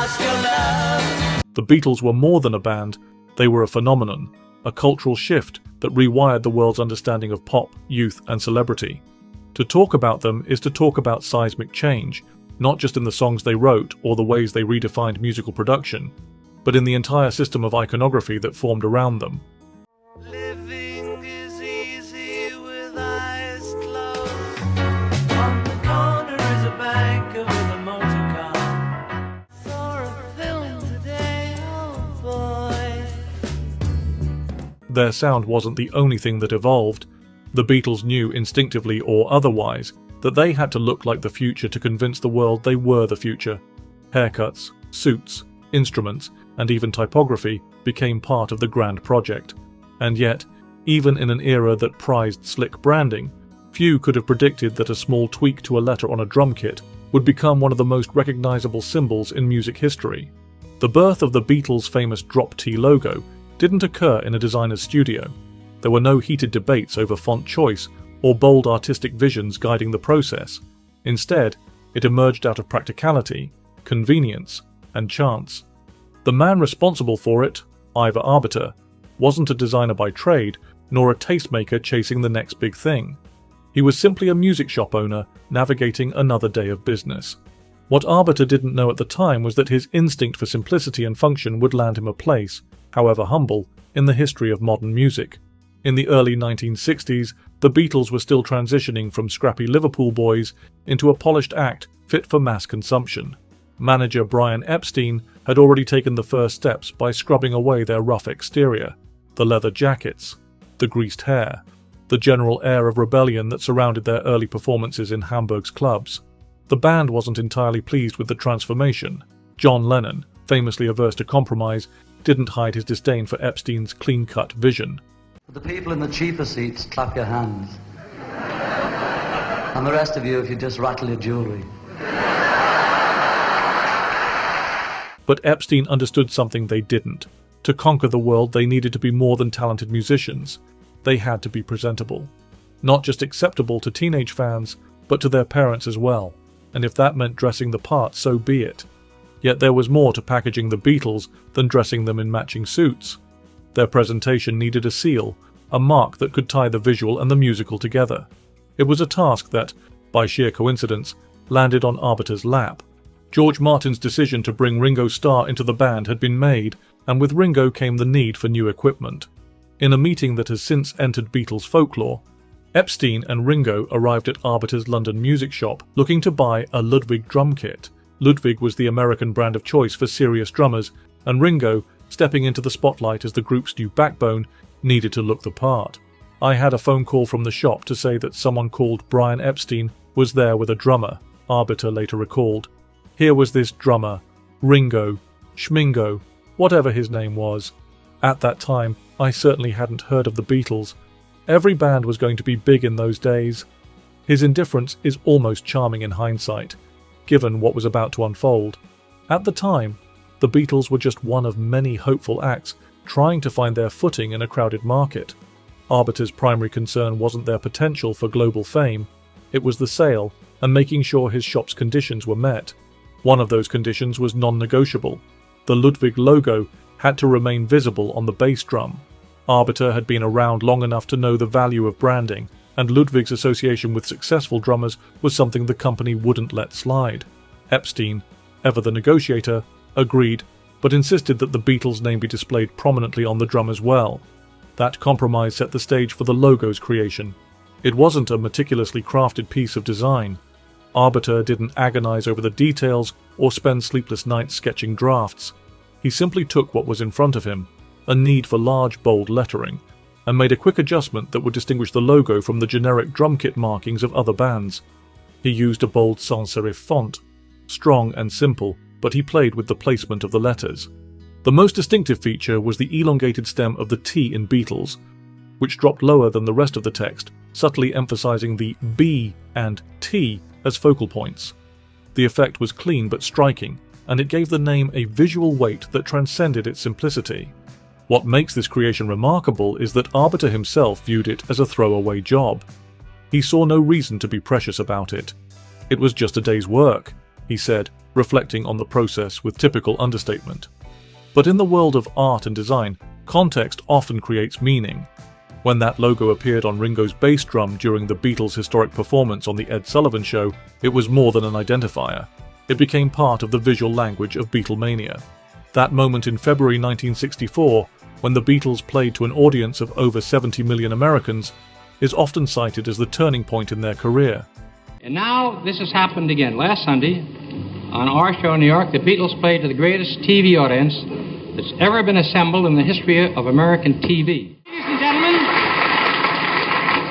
lost your love. The Beatles were more than a band, they were a phenomenon, a cultural shift that rewired the world's understanding of pop, youth and celebrity. To talk about them is to talk about seismic change, not just in the songs they wrote or the ways they redefined musical production, but in the entire system of iconography that formed around them. Living is easy with eyes closed. On the corner is a banker with a motor car. Saw a film today, oh boy. Their sound wasn't the only thing that evolved. The Beatles knew instinctively or otherwise that they had to look like the future to convince the world they were the future. Haircuts, suits, instruments, and even typography became part of the grand project. And yet, even in an era that prized slick branding, few could have predicted that a small tweak to a letter on a drum kit would become one of the most recognizable symbols in music history. The birth of the Beatles' famous Drop T logo didn't occur in a designer's studio. There were no heated debates over font choice or bold artistic visions guiding the process. Instead, it emerged out of practicality, convenience, and chance. The man responsible for it, Ivor Arbiter, wasn't a designer by trade, nor a tastemaker chasing the next big thing. He was simply a music shop owner navigating another day of business. What Arbiter didn't know at the time was that his instinct for simplicity and function would land him a place, however humble, in the history of modern music. In the early 1960s, the Beatles were still transitioning from scrappy Liverpool boys into a polished act fit for mass consumption. Manager Brian Epstein had already taken the first steps by scrubbing away their rough exterior, the leather jackets, the greased hair, the general air of rebellion that surrounded their early performances in Hamburg's clubs. The band wasn't entirely pleased with the transformation. John Lennon, famously averse to compromise, didn't hide his disdain for Epstein's clean-cut vision. The people in the cheaper seats, clap your hands. And the rest of you, if you just rattle your jewellery. But Epstein understood something they didn't. To conquer the world, they needed to be more than talented musicians. They had to be presentable. Not just acceptable to teenage fans, but to their parents as well. And if that meant dressing the part, so be it. Yet there was more to packaging the Beatles than dressing them in matching suits. Their presentation needed a seal, a mark that could tie the visual and the musical together. It was a task that, by sheer coincidence, landed on Arbiter's lap. George Martin's decision to bring Ringo Starr into the band had been made, and with Ringo came the need for new equipment. In a meeting that has since entered Beatles folklore, Epstein and Ringo arrived at Arbiter's London music shop looking to buy a Ludwig drum kit. Ludwig was the American brand of choice for serious drummers, and Ringo, stepping into the spotlight as the group's new backbone, needed to look the part. I had a phone call from the shop to say that someone called Brian Epstein was there with a drummer, Arbiter later recalled. Here was this drummer, Ringo, Schmingo, whatever his name was. At that time, I certainly hadn't heard of the Beatles. Every band was going to be big in those days. His indifference is almost charming in hindsight, given what was about to unfold. At the time, the Beatles were just one of many hopeful acts trying to find their footing in a crowded market. Arbiter's primary concern wasn't their potential for global fame, it was the sale and making sure his shop's conditions were met. One of those conditions was non-negotiable. The Ludwig logo had to remain visible on the bass drum. Arbiter had been around long enough to know the value of branding, and Ludwig's association with successful drummers was something the company wouldn't let slide. Epstein, ever the negotiator, agreed, but insisted that the Beatles' name be displayed prominently on the drum as well. That compromise set the stage for the logo's creation. It wasn't a meticulously crafted piece of design. Arbiter didn't agonize over the details or spend sleepless nights sketching drafts. He simply took what was in front of him, a need for large, bold lettering, and made a quick adjustment that would distinguish the logo from the generic drum kit markings of other bands. He used a bold sans serif font, strong and simple, but he played with the placement of the letters. The most distinctive feature was the elongated stem of the T in Beatles, which dropped lower than the rest of the text, subtly emphasizing the B and T as focal points. The effect was clean but striking, and it gave the name a visual weight that transcended its simplicity. What makes this creation remarkable is that Arbiter himself viewed it as a throwaway job. He saw no reason to be precious about it. It was just a day's work, he said, reflecting on the process with typical understatement. But in the world of art and design, context often creates meaning. When that logo appeared on Ringo's bass drum during the Beatles' historic performance on the Ed Sullivan Show, it was more than an identifier. It became part of the visual language of Beatlemania. That moment in February 1964, when the Beatles played to an audience of over 70 million Americans, is often cited as the turning point in their career. And now this has happened again. Last Sunday, on our show in New York, the Beatles played to the greatest TV audience that's ever been assembled in the history of American TV. Ladies and gentlemen,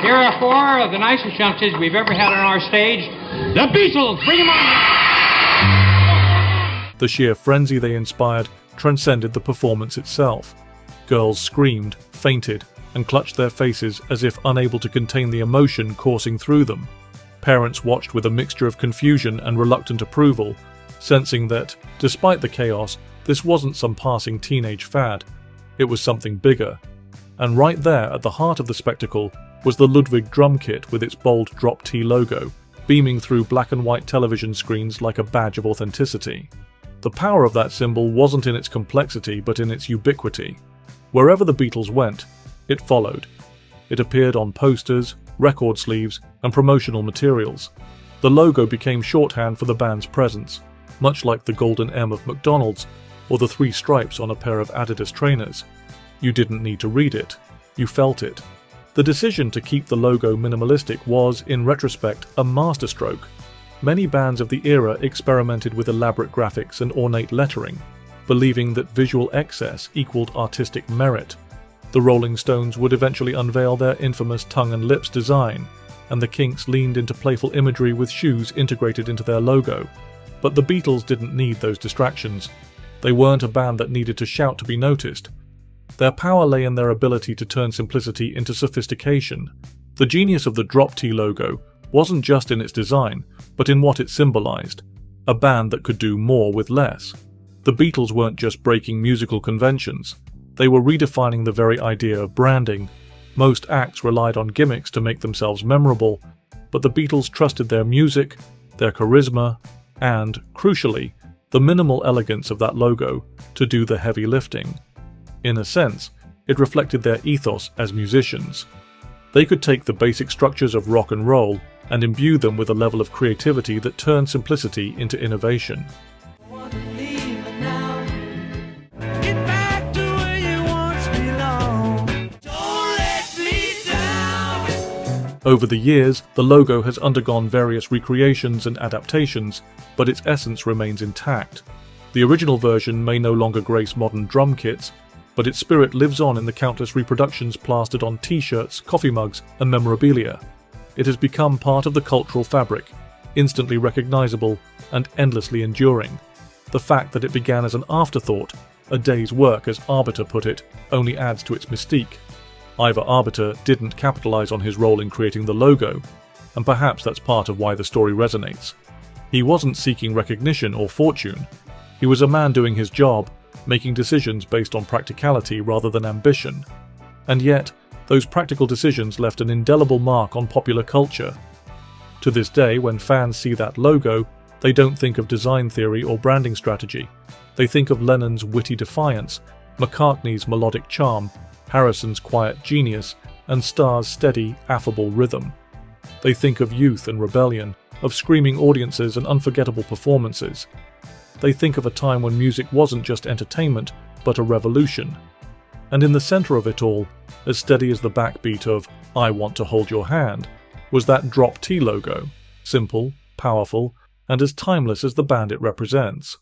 here are four of the nicest youngsters we've ever had on our stage. The Beatles! Bring them on! The sheer frenzy they inspired transcended the performance itself. Girls screamed, fainted, and clutched their faces as if unable to contain the emotion coursing through them. Parents watched with a mixture of confusion and reluctant approval, sensing that, despite the chaos, this wasn't some passing teenage fad. It was something bigger. And right there at the heart of the spectacle was the Ludwig drum kit with its bold drop T logo, beaming through black and white television screens like a badge of authenticity. The power of that symbol wasn't in its complexity but in its ubiquity. Wherever the Beatles went, it followed. It appeared on posters, record sleeves, and promotional materials. The logo became shorthand for the band's presence, much like the golden M of McDonald's or the three stripes on a pair of Adidas trainers. You didn't need to read it, you felt it. The decision to keep the logo minimalistic was, in retrospect, a masterstroke. Many bands of the era experimented with elaborate graphics and ornate lettering, believing that visual excess equaled artistic merit. The Rolling Stones would eventually unveil their infamous tongue and lips design, and the Kinks leaned into playful imagery with shoes integrated into their logo. But the Beatles didn't need those distractions. They weren't a band that needed to shout to be noticed. Their power lay in their ability to turn simplicity into sophistication. The genius of the Drop T logo wasn't just in its design, but in what it symbolized. A band that could do more with less. The Beatles weren't just breaking musical conventions. They were redefining the very idea of branding. Most acts relied on gimmicks to make themselves memorable, but the Beatles trusted their music, their charisma, and, crucially, the minimal elegance of that logo to do the heavy lifting. In a sense, it reflected their ethos as musicians. They could take the basic structures of rock and roll and imbue them with a level of creativity that turned simplicity into innovation. Over the years, the logo has undergone various recreations and adaptations, but its essence remains intact. The original version may no longer grace modern drum kits, but its spirit lives on in the countless reproductions plastered on t-shirts, coffee mugs, and memorabilia. It has become part of the cultural fabric, instantly recognizable and endlessly enduring. The fact that it began as an afterthought, a day's work as Arbiter put it, only adds to its mystique. Either Arbiter didn't capitalize on his role in creating the logo, and perhaps that's part of why the story resonates. He wasn't seeking recognition or fortune. He was a man doing his job, making decisions based on practicality rather than ambition. And yet, those practical decisions left an indelible mark on popular culture. To this day, when fans see that logo, they don't think of design theory or branding strategy. They think of Lennon's witty defiance, McCartney's melodic charm, Harrison's quiet genius, and Starr's steady, affable rhythm. They think of youth and rebellion, of screaming audiences and unforgettable performances. They think of a time when music wasn't just entertainment, but a revolution. And in the center of it all, as steady as the backbeat of "I Want to Hold Your Hand," was that Drop T logo, simple, powerful, and as timeless as the band it represents.